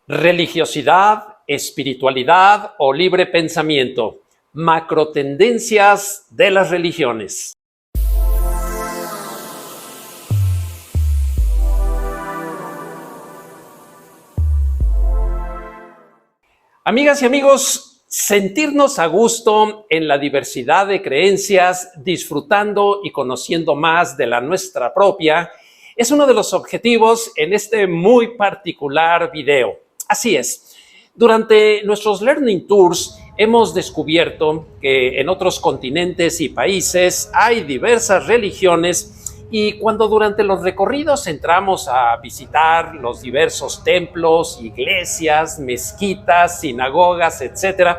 Religiosidad, espiritualidad o libre pensamiento. Macrotendencias de las religiones. Amigas y amigos, sentirnos a gusto en la diversidad de creencias, disfrutando y conociendo más de la nuestra propia, es uno de los objetivos en este muy particular video. Así es, durante nuestros Learning Tours hemos descubierto que en otros continentes y países hay diversas religiones y cuando durante los recorridos entramos a visitar los diversos templos, iglesias, mezquitas, sinagogas, etc.,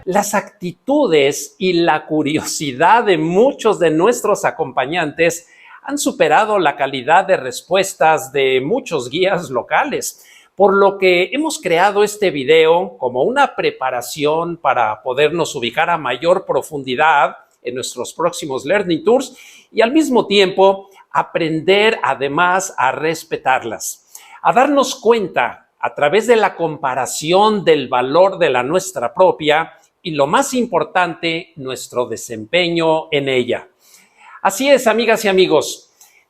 las actitudes y la curiosidad de muchos de nuestros acompañantes han superado la calidad de respuestas de muchos guías locales, por lo que hemos creado este video como una preparación para podernos ubicar a mayor profundidad en nuestros próximos Learning Tours y al mismo tiempo aprender además a respetarlas, a darnos cuenta a través de la comparación del valor de la nuestra propia y lo más importante, nuestro desempeño en ella. Así es, amigas y amigos.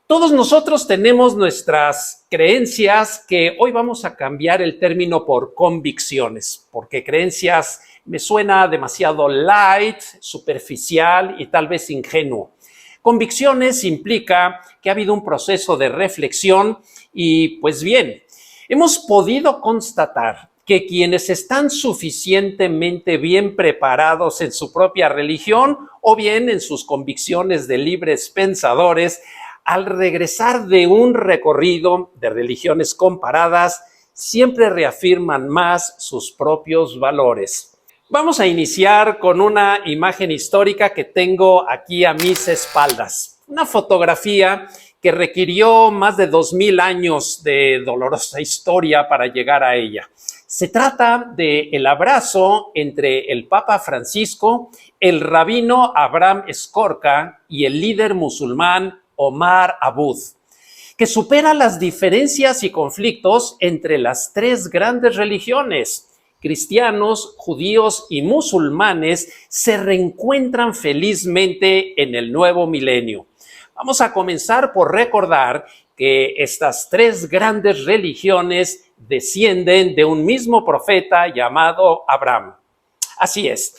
Todos nosotros tenemos nuestras creencias que hoy vamos a cambiar el término por convicciones, porque creencias me suena demasiado light, superficial y tal vez ingenuo. Convicciones implica que ha habido un proceso de reflexión y pues bien, hemos podido constatar que quienes están suficientemente bien preparados en su propia religión o bien en sus convicciones de libres pensadores, al regresar de un recorrido de religiones comparadas, siempre reafirman más sus propios valores. Vamos a iniciar con una imagen histórica que tengo aquí a mis espaldas. Una fotografía que requirió más de 2000 años de dolorosa historia para llegar a ella. Se trata del abrazo entre el Papa Francisco, el rabino Abraham Skorka y el líder musulmán Omar Abud, que supera las diferencias y conflictos entre las tres grandes religiones. Cristianos, judíos y musulmanes se reencuentran felizmente en el nuevo milenio. Vamos a comenzar por recordar que estas tres grandes religiones descienden de un mismo profeta llamado Abraham. Así es.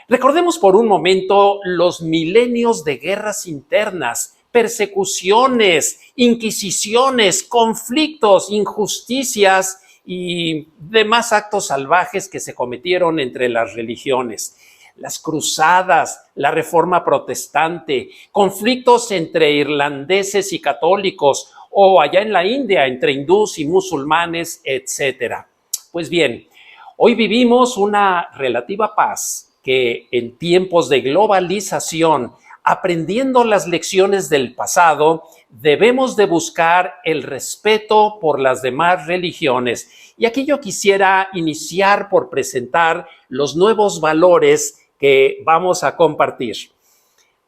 Recordemos por un momento los milenios de guerras internas, persecuciones, inquisiciones, conflictos, injusticias y demás actos salvajes que se cometieron entre las religiones. Las cruzadas, la reforma protestante, conflictos entre irlandeses y católicos o allá en la India entre hindús y musulmanes, etc. Pues bien, hoy vivimos una relativa paz que en tiempos de globalización, aprendiendo las lecciones del pasado, debemos de buscar el respeto por las demás religiones. Y aquí yo quisiera iniciar por presentar los nuevos valores que vamos a compartir.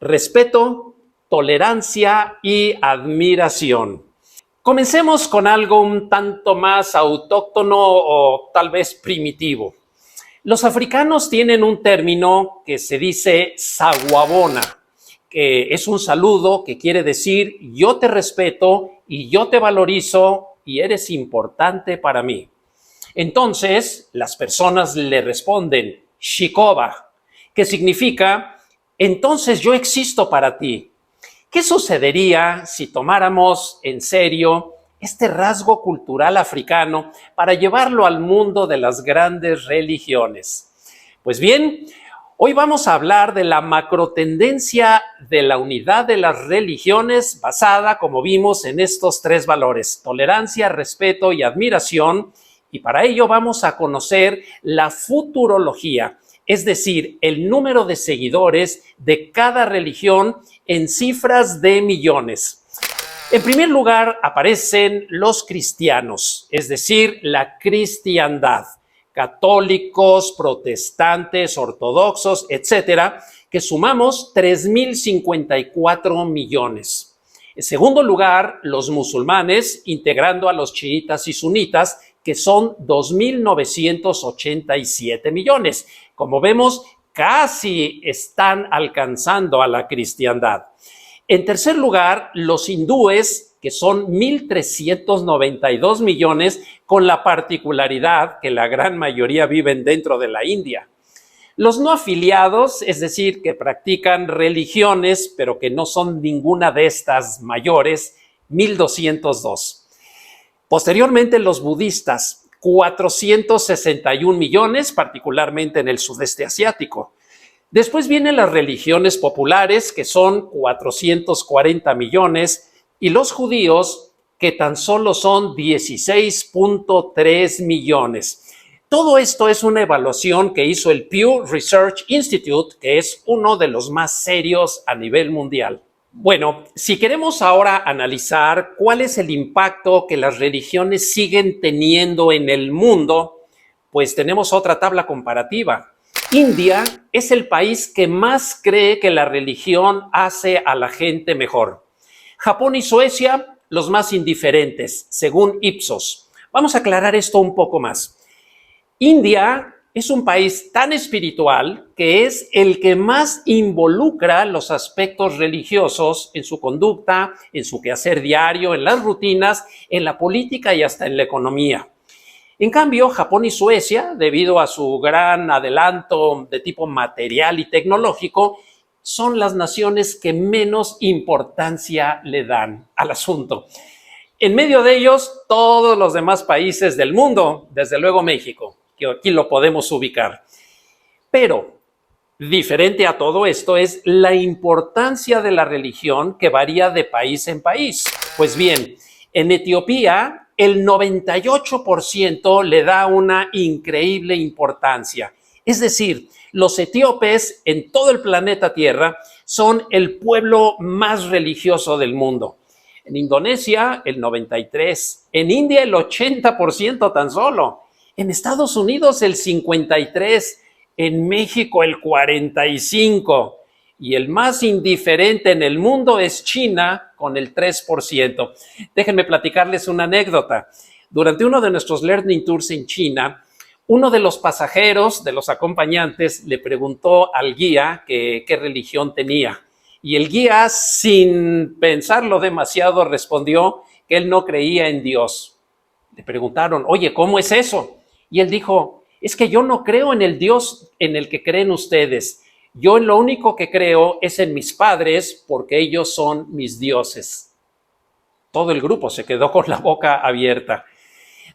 Respeto, tolerancia y admiración. Comencemos con algo un tanto más autóctono o tal vez primitivo. Los africanos tienen un término que se dice sawubona, que es un saludo que quiere decir yo te respeto y yo te valorizo y eres importante para mí. Entonces, las personas le responden shikoba, que significa entonces yo existo para ti. ¿Qué sucedería si tomáramos en serio este rasgo cultural africano para llevarlo al mundo de las grandes religiones? Pues bien, hoy vamos a hablar de la macrotendencia de la unidad de las religiones basada, como vimos, en estos tres valores: tolerancia, respeto y admiración. Y para ello vamos a conocer la futurología, es decir, el número de seguidores de cada religión en cifras de millones. En primer lugar aparecen los cristianos, es decir, la cristiandad. Católicos, protestantes, ortodoxos, etcétera, que sumamos 3.054 millones. En segundo lugar, los musulmanes, integrando a los chiitas y sunitas, que que son 2.987 millones. Como vemos, casi están alcanzando a la cristiandad. En tercer lugar, los hindúes, que son 1.392 millones, con la particularidad que la gran mayoría viven dentro de la India. Los no afiliados, es decir, que practican religiones, pero que no son ninguna de estas mayores, 1.202. Posteriormente, los budistas, 461 millones, particularmente en el sudeste asiático. Después vienen las religiones populares, que son 440 millones, y los judíos, que tan solo son 16.3 millones. Todo esto es una evaluación que hizo el Pew Research Institute, que es uno de los más serios a nivel mundial. Bueno, si queremos ahora analizar cuál es el impacto que las religiones siguen teniendo en el mundo, pues tenemos otra tabla comparativa. India es el país que más cree que la religión hace a la gente mejor. Japón y Suecia, los más indiferentes, según Ipsos. Vamos a aclarar esto un poco más. India es un país tan espiritual que es el que más involucra los aspectos religiosos en su conducta, en su quehacer diario, en las rutinas, en la política y hasta en la economía. En cambio, Japón y Suecia, debido a su gran adelanto de tipo material y tecnológico, son las naciones que menos importancia le dan al asunto. En medio de ellos, todos los demás países del mundo, desde luego México, que aquí lo podemos ubicar. Pero, diferente a todo esto es la importancia de la religión que varía de país en país. Pues bien, en Etiopía, el 98% le da una increíble importancia. Es decir, los etíopes en todo el planeta Tierra son el pueblo más religioso del mundo. En Indonesia, el 93%. En India, el 80% tan solo. En Estados Unidos, el 53%. En México, el 45%. Y el más indiferente en el mundo es China, con el 3%. Déjenme platicarles una anécdota. Durante uno de nuestros Learning Tours en China, uno de los pasajeros, de los acompañantes, le preguntó al guía qué religión tenía. Y el guía, sin pensarlo demasiado, respondió que él no creía en Dios. Le preguntaron, oye, ¿cómo es eso? Y él dijo, es que yo no creo en el Dios en el que creen ustedes. Yo en lo único que creo es en mis padres porque ellos son mis dioses. Todo el grupo se quedó con la boca abierta.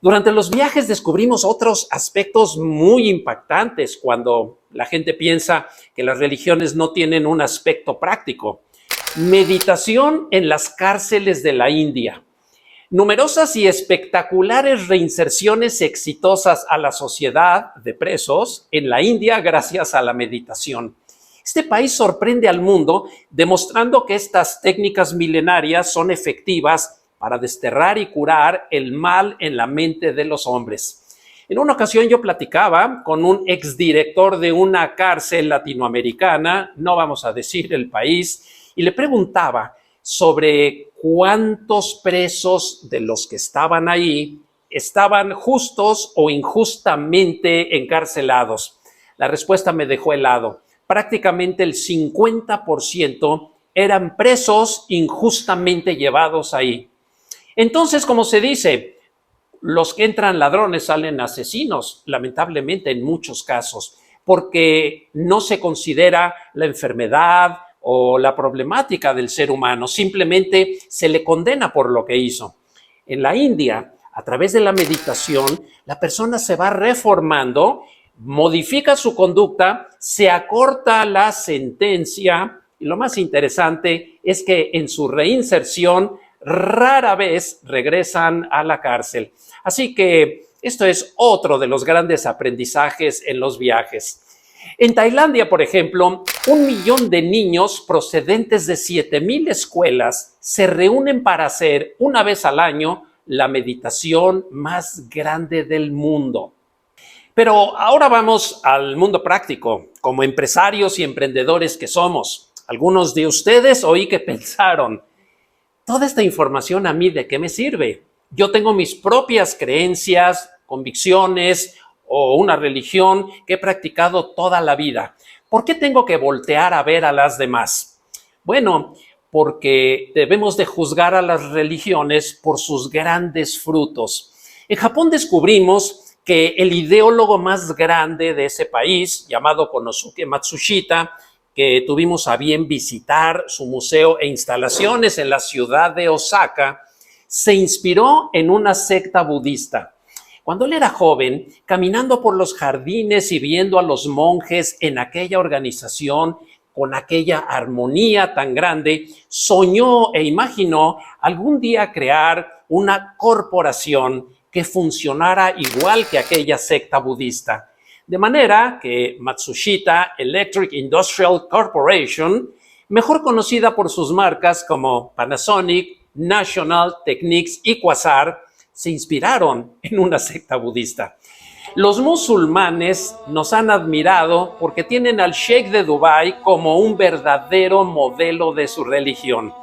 Durante los viajes descubrimos otros aspectos muy impactantes cuando la gente piensa que las religiones no tienen un aspecto práctico. Meditación en las cárceles de la India. Numerosas y espectaculares reinserciones exitosas a la sociedad de presos en la India gracias a la meditación. Este país sorprende al mundo demostrando que estas técnicas milenarias son efectivas para desterrar y curar el mal en la mente de los hombres. En una ocasión yo platicaba con un exdirector de una cárcel latinoamericana, no vamos a decir el país, y le preguntaba sobre cuántos presos de los que estaban ahí estaban justos o injustamente encarcelados. La respuesta me dejó helado. Prácticamente el 50% eran presos injustamente llevados ahí. Entonces, como se dice, los que entran ladrones salen asesinos, lamentablemente en muchos casos, porque no se considera la enfermedad o la problemática del ser humano, simplemente se le condena por lo que hizo. En la India, a través de la meditación, la persona se va reformando, modifica su conducta, se acorta la sentencia y lo más interesante es que en su reinserción rara vez regresan a la cárcel. Así que esto es otro de los grandes aprendizajes en los viajes. En Tailandia, por ejemplo, 1 millón de niños procedentes de 7,000 escuelas se reúnen para hacer una vez al año la meditación más grande del mundo. Pero ahora vamos al mundo práctico, como empresarios y emprendedores que somos. Algunos de ustedes oí que pensaron, ¿toda esta información a mí de qué me sirve? Yo tengo mis propias creencias, convicciones o una religión que he practicado toda la vida. ¿Por qué tengo que voltear a ver a las demás? Bueno, porque debemos de juzgar a las religiones por sus grandes frutos. En Japón descubrimos que el ideólogo más grande de ese país, llamado Konosuke Matsushita, que tuvimos a bien visitar su museo e instalaciones en la ciudad de Osaka, se inspiró en una secta budista. Cuando él era joven, caminando por los jardines y viendo a los monjes en aquella organización, con aquella armonía tan grande, soñó e imaginó algún día crear una corporación que funcionara igual que aquella secta budista. De manera que Matsushita Electric Industrial Corporation, mejor conocida por sus marcas como Panasonic, National, Technics y Quasar, se inspiraron en una secta budista. Los musulmanes nos han admirado porque tienen al Sheikh de Dubái como un verdadero modelo de su religión.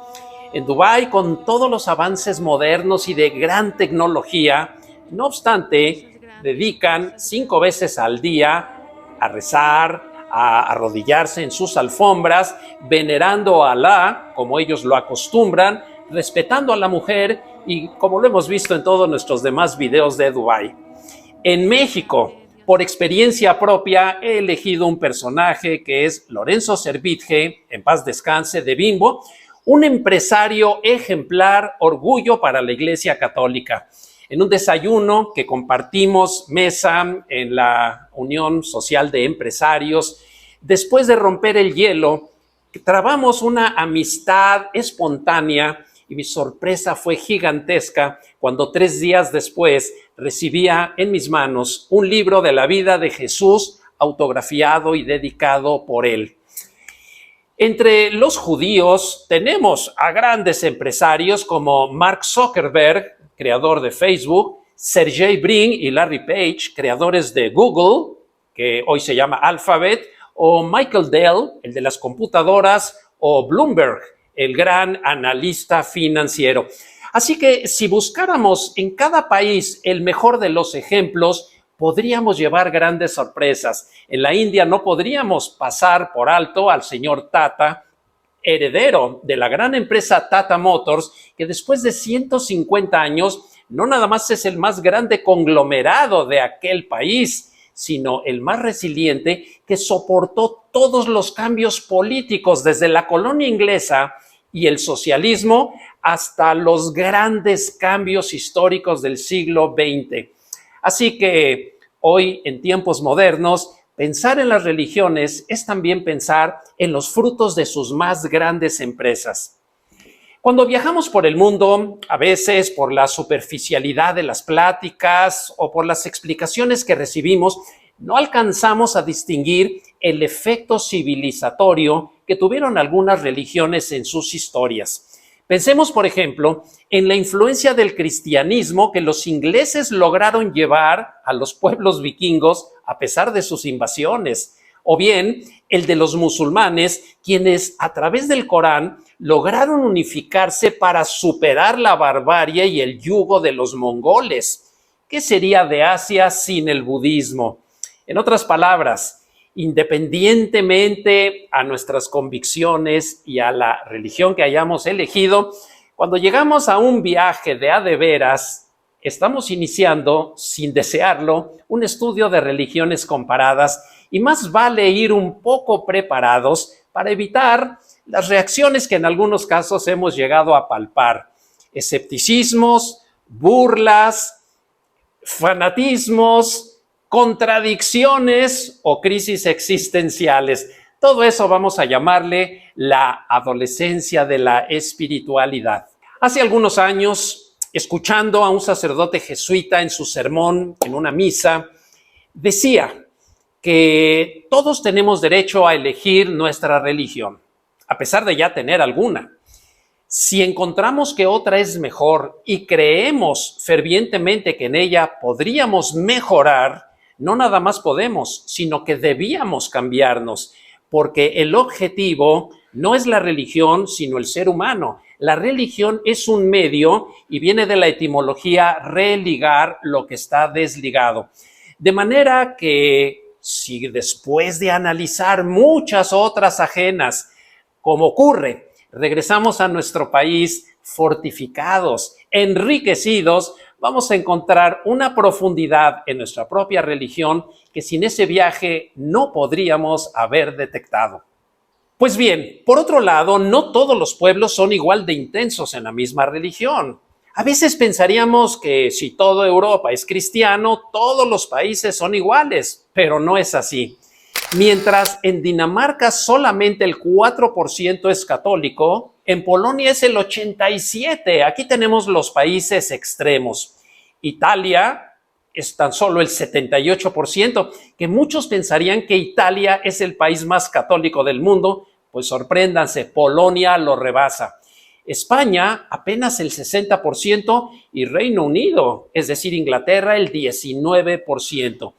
En Dubái, con todos los avances modernos y de gran tecnología, no obstante, dedican 5 veces al día a rezar, a arrodillarse en sus alfombras, venerando a Alá, como ellos lo acostumbran, respetando a la mujer y como lo hemos visto en todos nuestros demás videos de Dubái. En México, por experiencia propia, he elegido un personaje que es Lorenzo Servitje, en paz descanse, de Bimbo, un empresario ejemplar, orgullo para la Iglesia Católica. En un desayuno que compartimos mesa en la Unión Social de Empresarios, después de romper el hielo, trabamos una amistad espontánea y mi sorpresa fue gigantesca cuando 3 días después recibía en mis manos un libro de la vida de Jesús autografiado y dedicado por él. Entre los judíos tenemos a grandes empresarios como Mark Zuckerberg, creador de Facebook, Sergey Brin y Larry Page, creadores de Google, que hoy se llama Alphabet, o Michael Dell, el de las computadoras, o Bloomberg, el gran analista financiero. Así que si buscáramos en cada país el mejor de los ejemplos, podríamos llevar grandes sorpresas. En la India no podríamos pasar por alto al señor Tata, heredero de la gran empresa Tata Motors, que después de 150 años no nada más es el más grande conglomerado de aquel país, sino el más resiliente que soportó todos los cambios políticos desde la colonia inglesa y el socialismo hasta los grandes cambios históricos del siglo XX. Así que hoy, en tiempos modernos, pensar en las religiones es también pensar en los frutos de sus más grandes empresas. Cuando viajamos por el mundo, a veces por la superficialidad de las pláticas o por las explicaciones que recibimos, no alcanzamos a distinguir el efecto civilizatorio que tuvieron algunas religiones en sus historias. Pensemos, por ejemplo, en la influencia del cristianismo que los ingleses lograron llevar a los pueblos vikingos a pesar de sus invasiones, o bien el de los musulmanes, quienes a través del Corán lograron unificarse para superar la barbarie y el yugo de los mongoles. ¿Qué sería de Asia sin el budismo? En otras palabras, independientemente a nuestras convicciones y a la religión que hayamos elegido, cuando llegamos a un viaje de a de veras, estamos iniciando, sin desearlo, un estudio de religiones comparadas y más vale ir un poco preparados para evitar las reacciones que en algunos casos hemos llegado a palpar: escepticismos, burlas, fanatismos, contradicciones o crisis existenciales. Todo eso vamos a llamarle la adolescencia de la espiritualidad. Hace algunos años, escuchando a un sacerdote jesuita en su sermón en una misa, decía que todos tenemos derecho a elegir nuestra religión, a pesar de ya tener alguna. Si encontramos que otra es mejor y creemos fervientemente que en ella podríamos mejorar, no nada más podemos, sino que debíamos cambiarnos, porque el objetivo no es la religión, sino el ser humano. la religión es un medio y viene de la etimología religar lo que está desligado. De manera que si después de analizar muchas otras ajenas, como ocurre, regresamos a nuestro país fortificados, enriquecidos, vamos a encontrar una profundidad en nuestra propia religión que sin ese viaje no podríamos haber detectado. Pues bien, por otro lado, no todos los pueblos son igual de intensos en la misma religión. A veces pensaríamos que si toda Europa es cristiano, todos los países son iguales, pero no es así. Mientras en Dinamarca solamente el 4% es católico, en Polonia es el 87%. Aquí tenemos los países extremos. Italia es tan solo el 78%, que muchos pensarían que Italia es el país más católico del mundo, pues sorpréndanse, Polonia lo rebasa. España apenas el 60% y Reino Unido, es decir, Inglaterra, el 19%.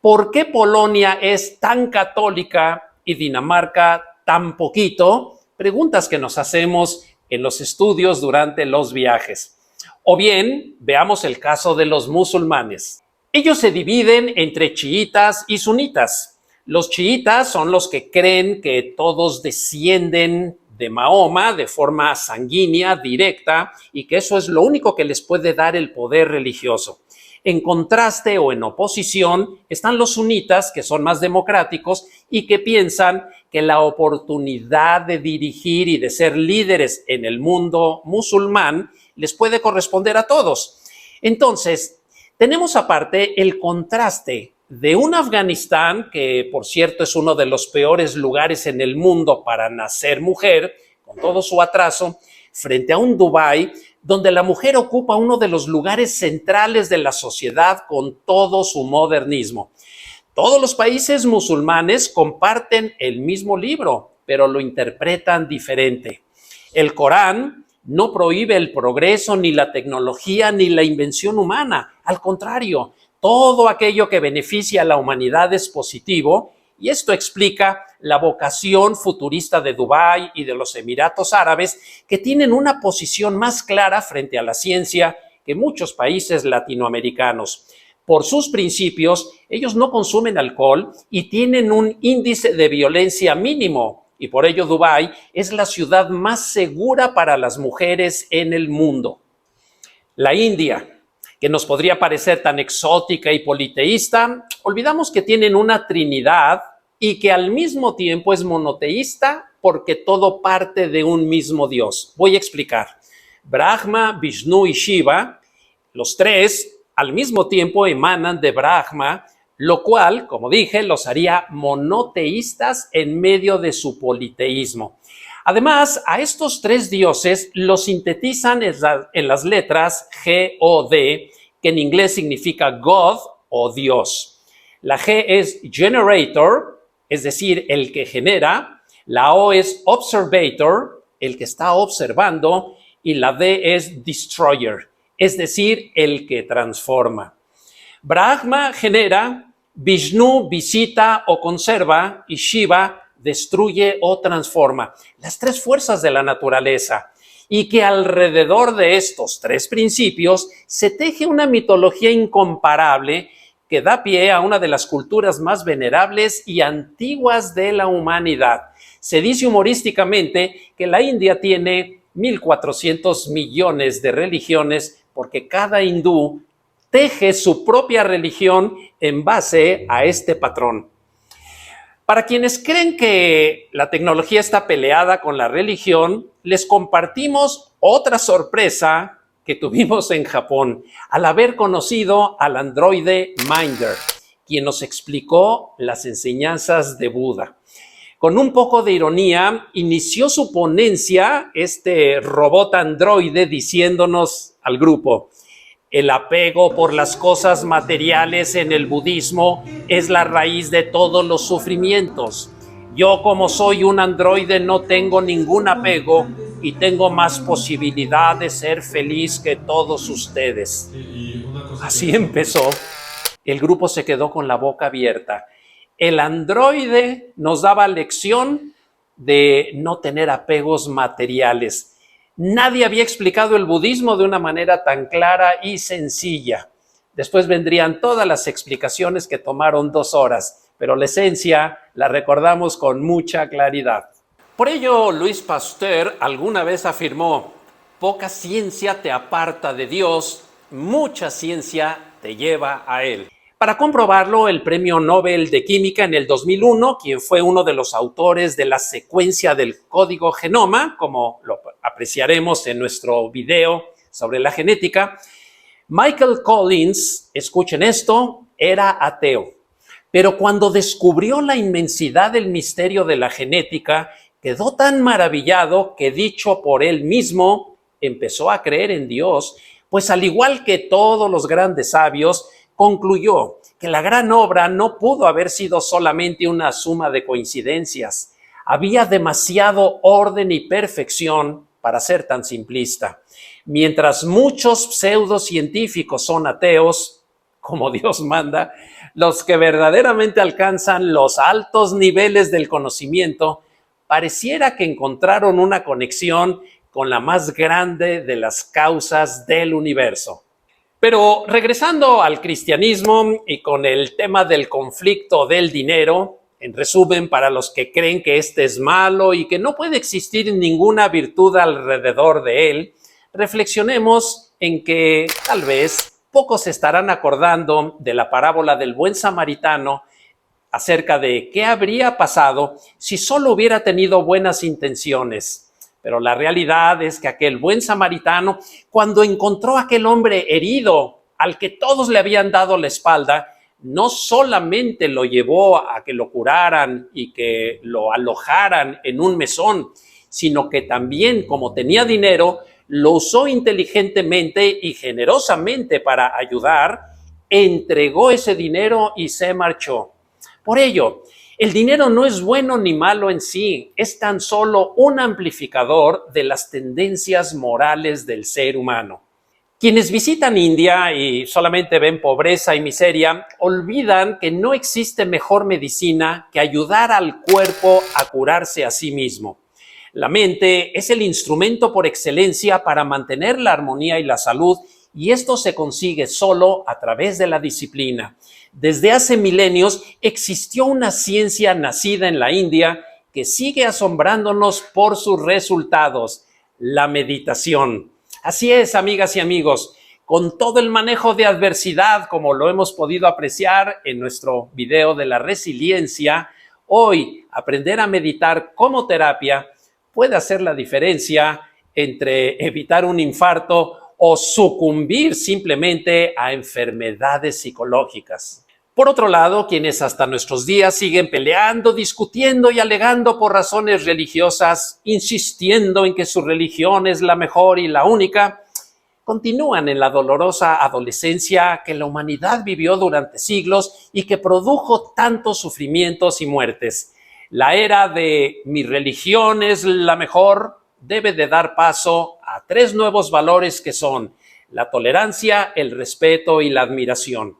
¿Por qué Polonia es tan católica y Dinamarca tan poquito? Preguntas que nos hacemos en los estudios durante los viajes. O bien, veamos el caso de los musulmanes. Ellos se dividen entre chiitas y sunitas. Los chiitas son los que creen que todos descienden de Mahoma de forma sanguínea, directa, y que eso es lo único que les puede dar el poder religioso. En contraste o en oposición están los sunitas, que son más democráticos y que piensan que la oportunidad de dirigir y de ser líderes en el mundo musulmán les puede corresponder a todos. Entonces, tenemos aparte el contraste de un Afganistán, que por cierto es uno de los peores lugares en el mundo para nacer mujer, con todo su atraso, frente a un Dubái, donde la mujer ocupa uno de los lugares centrales de la sociedad con todo su modernismo. Todos los países musulmanes comparten el mismo libro, pero lo interpretan diferente. El Corán no prohíbe el progreso, ni la tecnología, ni la invención humana. Al contrario, todo aquello que beneficia a la humanidad es positivo, y esto explica la vocación futurista de Dubái y de los Emiratos Árabes, que tienen una posición más clara frente a la ciencia que muchos países latinoamericanos. Por sus principios, ellos no consumen alcohol y tienen un índice de violencia mínimo, y por ello Dubái es la ciudad más segura para las mujeres en el mundo. La India, que nos podría parecer tan exótica y politeísta, olvidamos que tienen una trinidad y que al mismo tiempo es monoteísta porque todo parte de un mismo Dios. Voy a explicar. Brahma, Vishnu y Shiva, los tres al mismo tiempo emanan de Brahma, lo cual, como dije, los haría monoteístas en medio de su politeísmo. Además, a estos tres dioses los sintetizan en las letras G-O-D, que en inglés significa God o Dios. La G es generator, es decir, el que genera. La O es observator, el que está observando. Y la D es destroyer, es decir, el que transforma. Brahma genera, Vishnu visita o conserva y Shiva destruye o transforma. Las tres fuerzas de la naturaleza. Y que alrededor de estos tres principios se teje una mitología incomparable que da pie a una de las culturas más venerables y antiguas de la humanidad. Se dice humorísticamente que la India tiene 1.400 millones de religiones porque cada hindú teje su propia religión en base a este patrón. Para quienes creen que la tecnología está peleada con la religión, les compartimos otra sorpresa que tuvimos en Japón al haber conocido al androide Minder, quien nos explicó las enseñanzas de Buda. Con un poco de ironía, inició su ponencia este robot androide diciéndonos al grupo: el apego por las cosas materiales en el budismo es la raíz de todos los sufrimientos. Yo, como soy un androide, no tengo ningún apego y tengo más posibilidad de ser feliz que todos ustedes. Así empezó. El grupo se quedó con la boca abierta. El androide nos daba lección de no tener apegos materiales. Nadie había explicado el budismo de una manera tan clara y sencilla. Después vendrían todas las explicaciones que tomaron 2 horas, pero la esencia la recordamos con mucha claridad. Por ello, Louis Pasteur alguna vez afirmó: poca ciencia te aparta de Dios, mucha ciencia te lleva a Él. Para comprobarlo, el Premio Nobel de Química en el 2001, quien fue uno de los autores de la secuencia del código genoma, como lo apreciaremos en nuestro video sobre la genética, Michael Collins, escuchen esto, era ateo. Pero cuando descubrió la inmensidad del misterio de la genética, quedó tan maravillado que, dicho por él mismo, empezó a creer en Dios, pues al igual que todos los grandes sabios, concluyó que la gran obra no pudo haber sido solamente una suma de coincidencias. Había demasiado orden y perfección para ser tan simplista. Mientras muchos pseudocientíficos son ateos, como Dios manda, los que verdaderamente alcanzan los altos niveles del conocimiento pareciera que encontraron una conexión con la más grande de las causas del universo. Pero regresando al cristianismo y con el tema del conflicto del dinero, en resumen, para los que creen que este es malo y que no puede existir ninguna virtud alrededor de él, reflexionemos en que tal vez pocos se estarán acordando de la parábola del buen samaritano acerca de qué habría pasado si solo hubiera tenido buenas intenciones. Pero la realidad es que aquel buen samaritano, cuando encontró a aquel hombre herido, al que todos le habían dado la espalda, no solamente lo llevó a que lo curaran y que lo alojaran en un mesón, sino que también, como tenía dinero, lo usó inteligentemente y generosamente para ayudar, entregó ese dinero y se marchó. Por ello, el dinero no es bueno ni malo en sí, es tan solo un amplificador de las tendencias morales del ser humano. Quienes visitan India y solamente ven pobreza y miseria, olvidan que no existe mejor medicina que ayudar al cuerpo a curarse a sí mismo. La mente es el instrumento por excelencia para mantener la armonía y la salud, y esto se consigue solo a través de la disciplina. Desde hace milenios existió una ciencia nacida en la India que sigue asombrándonos por sus resultados: la meditación. Así es, amigas y amigos, con todo el manejo de adversidad, como lo hemos podido apreciar en nuestro video de la resiliencia, hoy aprender a meditar como terapia puede hacer la diferencia entre evitar un infarto o sucumbir simplemente a enfermedades psicológicas. Por otro lado, quienes hasta nuestros días siguen peleando, discutiendo y alegando por razones religiosas, insistiendo en que su religión es la mejor y la única, continúan en la dolorosa adolescencia que la humanidad vivió durante siglos y que produjo tantos sufrimientos y muertes. La era de mi religión es la mejor debe de dar paso a 3 nuevos valores que son la tolerancia, el respeto y la admiración.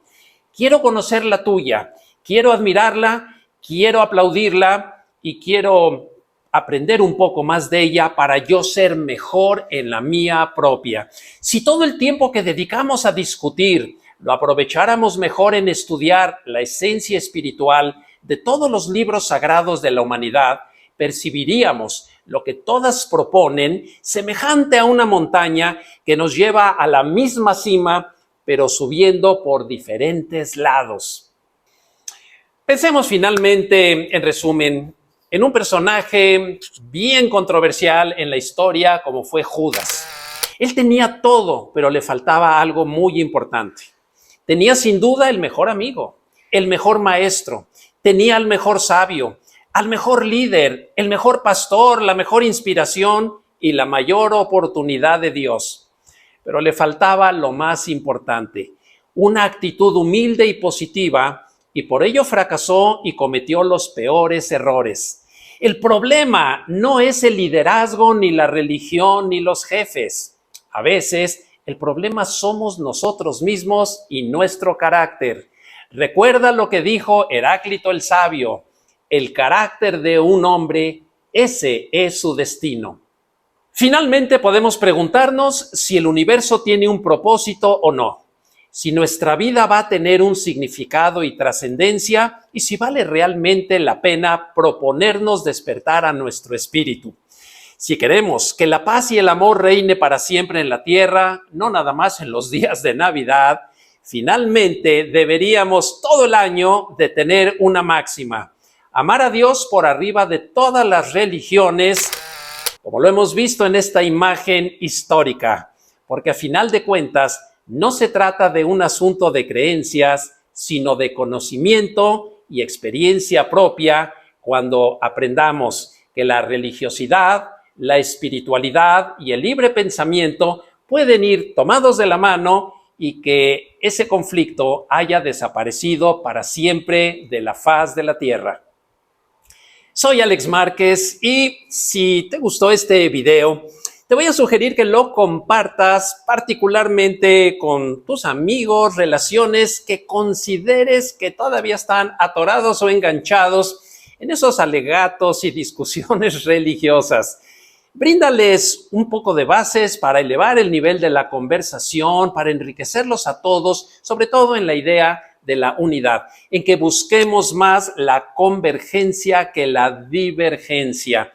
Quiero conocer la tuya, quiero admirarla, quiero aplaudirla y quiero aprender un poco más de ella para yo ser mejor en la mía propia. Si todo el tiempo que dedicamos a discutir lo aprovecháramos mejor en estudiar la esencia espiritual de todos los libros sagrados de la humanidad, percibiríamos lo que todas proponen semejante a una montaña que nos lleva a la misma cima, pero subiendo por diferentes lados. Pensemos finalmente, en resumen, en un personaje bien controversial en la historia como fue Judas. Él tenía todo, pero le faltaba algo muy importante. Tenía sin duda el mejor amigo, el mejor maestro, tenía al mejor sabio, al mejor líder, el mejor pastor, la mejor inspiración y la mayor oportunidad de Dios. Pero le faltaba lo más importante, una actitud humilde y positiva, y por ello fracasó y cometió los peores errores. El problema no es el liderazgo, ni la religión, ni los jefes. A veces, el problema somos nosotros mismos y nuestro carácter. Recuerda lo que dijo Heráclito el sabio: el carácter de un hombre, ese es su destino. Finalmente podemos preguntarnos si el universo tiene un propósito o no, si nuestra vida va a tener un significado y trascendencia y si vale realmente la pena proponernos despertar a nuestro espíritu. Si queremos que la paz y el amor reine para siempre en la tierra, no nada más en los días de Navidad, finalmente deberíamos todo el año de tener una máxima: amar a Dios por arriba de todas las religiones, como lo hemos visto en esta imagen histórica, porque a final de cuentas no se trata de un asunto de creencias, sino de conocimiento y experiencia propia cuando aprendamos que la religiosidad, la espiritualidad y el libre pensamiento pueden ir tomados de la mano y que ese conflicto haya desaparecido para siempre de la faz de la tierra. Soy Alex Márquez y si te gustó este video, te voy a sugerir que lo compartas particularmente con tus amigos, relaciones que consideres que todavía están atorados o enganchados en esos alegatos y discusiones religiosas. Bríndales un poco de bases para elevar el nivel de la conversación, para enriquecerlos a todos, sobre todo en la idea de la unidad, en que busquemos más la convergencia que la divergencia.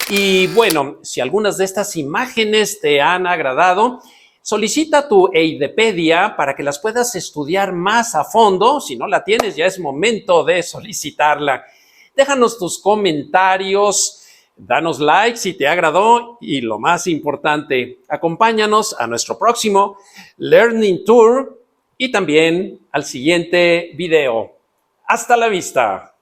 Y bueno, si algunas de estas imágenes te han agradado, solicita tu Eidepedia para que las puedas estudiar más a fondo. Si no la tienes, ya es momento de solicitarla. Déjanos tus comentarios, danos like si te agradó y lo más importante, acompáñanos a nuestro próximo Learning Tour y también al siguiente video. ¡Hasta la vista!